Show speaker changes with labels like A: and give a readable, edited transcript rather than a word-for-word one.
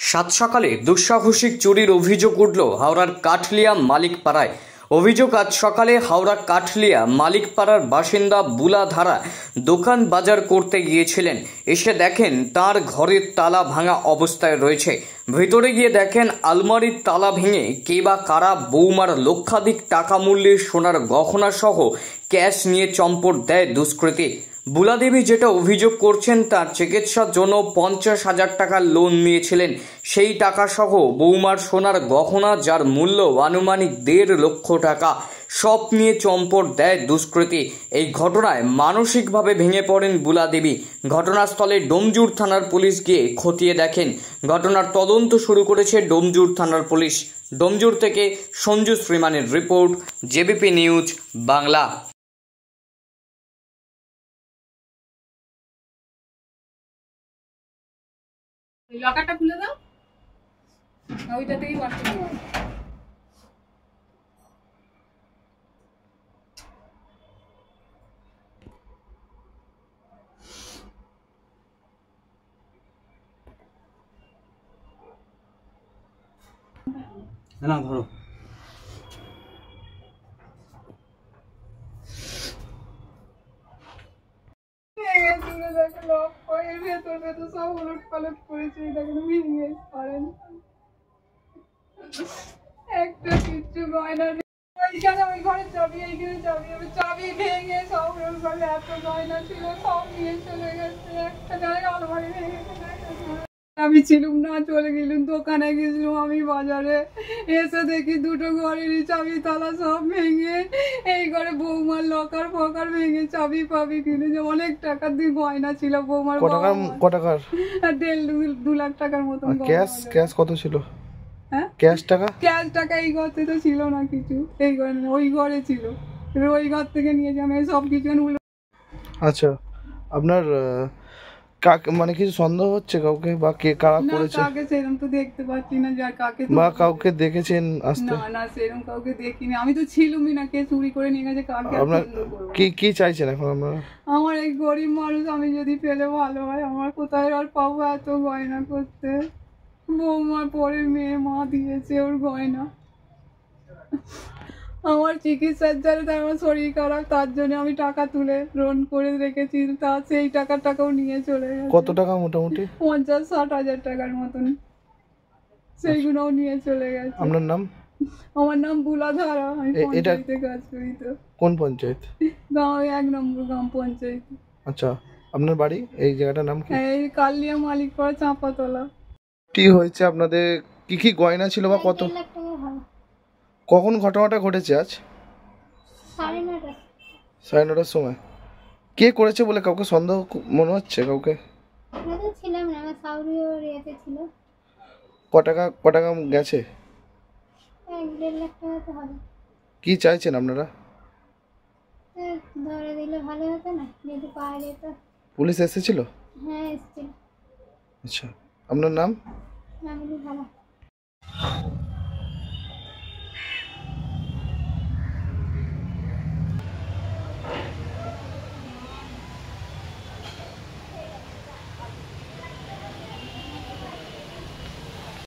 A: সাত সকালে দুঃসাহসিক চুরির অভিযোগ উঠল হাওড়ার কাঠলিয়া মালিকপাড়ায়। অভিযোগ, আজ সকালে হাওড়া কাঠলিয়া মালিকপাড়ার বাসিন্দা বুলাধারা দোকান বাজার করতে গিয়েছিলেন। এসে দেখেন তার ঘরের তালা ভাঙা অবস্থায় রয়েছে। ভেতরে গিয়ে দেখেন আলমারির তালা ভেঙে কে বা কারা বৌমার লক্ষাধিক টাকা মূল্যের সোনার গহনা সহ ক্যাশ নিয়ে চম্পট দেয় দুষ্কৃতী। বুলাদেবী যেটা অভিযোগ করছেন, তার চিকিৎসার জন্য 50,000 টাকার লোন নিয়েছিলেন। সেই টাকা সহ বৌমার সোনার গহনা, যার মূল্য আনুমানিক 1.5 লক্ষ টাকা, সব নিয়ে চম্পট দেয় দুষ্কৃতী। এই ঘটনায় মানসিকভাবে ভেঙে পড়েন বুলাদেবী। ঘটনাস্থলে ডোমজুর থানার পুলিশ গিয়ে খতিয়ে দেখেন। ঘটনার তদন্ত শুরু করেছে ডোমজুর থানার পুলিশ। ডোমজুর থেকে সঞ্জু শ্রীমানের রিপোর্ট, জেবিপি নিউজ বাংলা।
B: লকারটা খুলে দাও, ওইটা থেকেই ওয়াশ করে দাও।
C: না ধরো,
B: সব উলট পালট করেছে, বিজনেস করেন, একটা কিচ্ছু গয়না ওইখানে, ওই ঘরে চাবি, এইখানে চাবি, চাবি ভেঙে সব ঘরে এত গয়না ছিল সব নিয়ে চলে গেছে। একটা জায়গায় আলমারি ভেঙে আমি ছিলুম না, চলে গেলুম দোকানে, গেছিলাম আমি বাজারে, এসে দেখি দুটো ঘরেরই চাবি তালা সব ভেঙে, এই ঘরে বৌমার লকার ফকার ভেঙে চাবি পাবি কিনেছে। অনেক টাকার দিয়ে গয়না ছিল বৌমার।
C: কটাকার?
B: 1.5-2 লাখ টাকার মতন।
C: ক্যাশ কত ছিল?
B: হ্যাঁ,
C: ক্যাশ টাকা
B: এই ঘরে তো ছিল না কিছু, এই ঘরে ওই ঘরে ছিল, ওই ঘর থেকে নিয়েছি আমি সব কিছু।
C: আচ্ছা, আপনার মানে কিছু সন্দেহ হচ্ছে কাউকে, বা কে কারা করেছে?
B: কাকে সেরকম তো দেখতে পাচ্ছি না, যার কাকে
C: বা কাউকে দেখেছেন আসতে?
B: না সেরকম কাউকে দেখিনি, আমি তো ছিলুমই না, কে চুরি করে নিয়ে গেছে কাকে।
C: আপনার কি চাইছেন এখন আপনারা?
B: আমার এই গরিব মানুষ, আমি যদি পেলে ভালো হয়। আমার কোথায় আর পাবো এত গয়না করতে? বৌমার পরের মেয়ে, মা দিয়েছে ওর গয়না। আমার চিকিৎসার জন্য, আমার শরীর খারাপ, তার জন্য আমি টাকা তুলে লোন করে রেখেছি, তা সেই টাকাও নিয়ে চলে গেছে।
C: কত টাকা মোটামুটি?
B: 50-60 হাজার টাকার মতন, সেইগুলোও নিয়ে চলে গেছে।
C: আপনার নাম?
B: আমার নাম বুলাধারা, আমি পঞ্চায়েতে কাজ করি। তো
C: কোন পঞ্চায়েত?
B: গাঁও 1 নম্বর গ্রাম পঞ্চায়েত।
C: আচ্ছা, আপনার বাড়ি এই জায়গাটার নাম কি?
B: এই কালিয়া মালিকপাড়া, চাঁপাতলা।
C: কি হয়েছে আপনাদের? কি গয়না ছিল বা কত? কখন ঘটনাটা ঘটেছে? আজ 9:30টার সময়। কে করেছে বলে কাউকে সন্দেহ মনে হচ্ছে? কাউকে
D: ছিলাম না, আমার শাশুড়ির ইয়েতে ছিল।
C: ক টাকা গেছে?
D: 1-1.5 লাখ টাকা তো হবে।
C: কি চাইছেন আপনারা?
D: ধরে দিলে ভালো হতো না, যদি পাওয়া যেত।
C: পুলিশ এসেছিল?
D: হ্যাঁ এসেছিল।
C: আচ্ছা, আপনার নাম?
D: আমি ভালো।